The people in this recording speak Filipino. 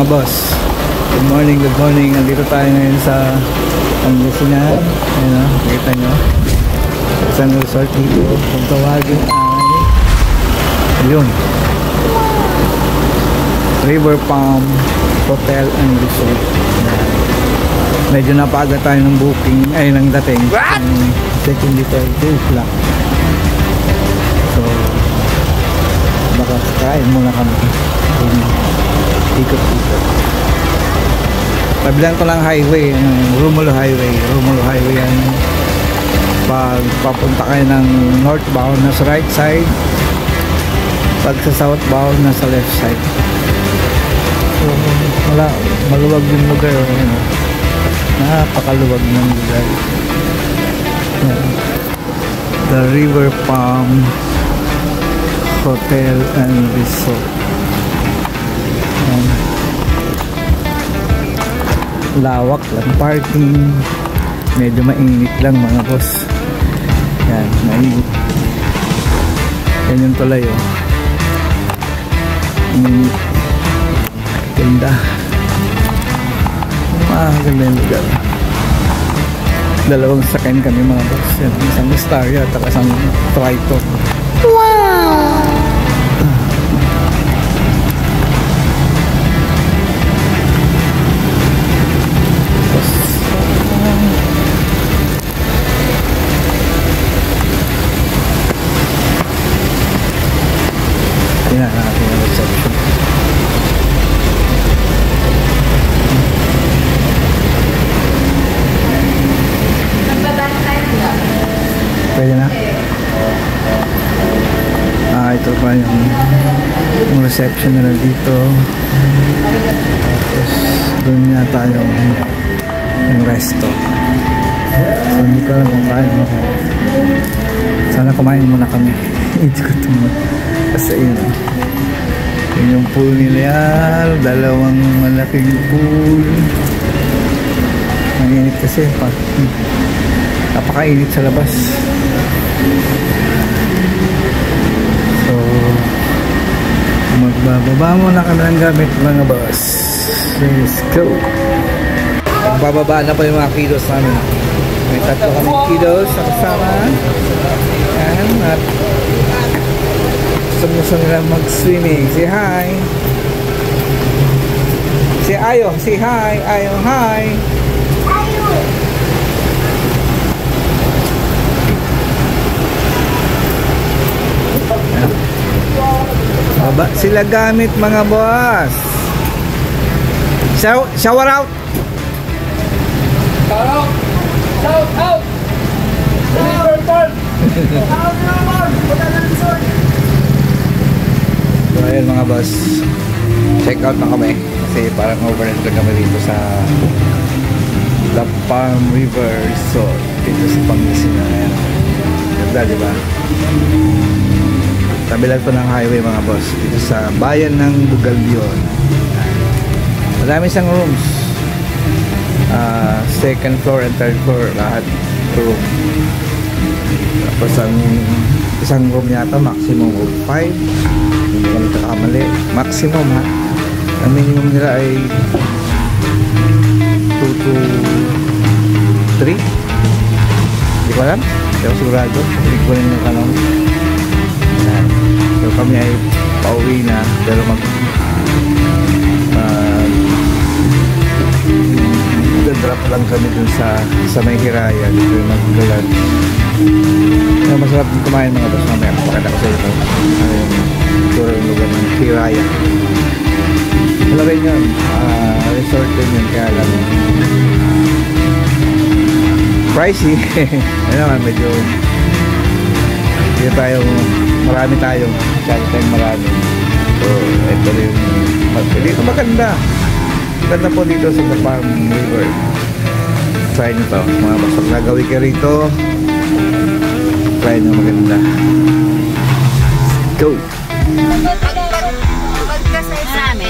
boss. Good morning, good morning. Nandito tayo ngayon sa Pangasinan. Ayan o, nakita nyo. Isang resort dito. Kung tawagin ay ayun, River Palm Hotel and Resort. Medyo napaga tayo ng booking, ay ng dating. Check-in dito ay 2 o'clock. So baka kain muna kami. Ikot-ikot. Tabilan ko lang highway, Romulo Highway. Romulo Highway yan. Pag papunta kayo ng northbound, nasa right side. Pag sa southbound, nasa left side. So maluwag yung lugar. Napakaluwag ng lugar. The River Palm Hotel and Resort. Lawak lang parking. Medyo mainit lang mga boss. Yan, mainit. Yan yung tulay oh. Ganda. Ganda yung lugar. Dalawang sakyan kami mga boss. Yan, isang Staria at isang Triton. Wow! Tingnan natin ang reception. Pwede na? Ito pa yung reception na dito. Tapos doon yata yung resto. So hindi ko alam kung kain mo. Sana kumain muna kami. Hindi ko tumot. Kasi yun yung pool nila yan. Dalawang malaking pool. Mainit kasi napakainit sa labas. So magbababa muna kami ng gamit mga boss. Let's go. Magbababa na pa yung mga kiddos namin. May 3 kami kiddos sa kasama. Yan. At gusto nila mag-swimming. Say hi. Say Ayo. Say hi. Ayo. Hi. Baba sila gamit mga boss. Shower out. Shower out. Shout out. River Palm. So ayun mga boss, check out na kami kasi parang overnight lang kami dito sa The Palm River Resort dito sa Pangasinan. Ganda diba? Tabi lang ito ng highway mga boss dito sa bayan ng Bugalbion. Marami siyang rooms, 2nd floor and 3rd floor lahat room. Tapos ang isang room yata maximum of 5. Hindi kami kakamali. Maximum ha. Ang minimum nila ay 2 to 3. Hindi ko alam. Hindi ako sigurado. Hindi ko rin yung tanong. So kami ay pauwi na. Pero drop lang kami dun sa may Hiraya. Dito yung mag-lunch. Masarap din kumain mga boss mamaya. Pakita ko sa ito. Ito yung lugar ng Hiraya. Wala rin yun. Resort din yun. Kaya lang pricey. Ano naman medyo marami tayong marami. So ito rin dito maganda. Maganda po dito sa The Palm River. Try nyo to mga boss. Pag nagawi ka rito, try nyo, maganda. Go! Pagkasay sa amin,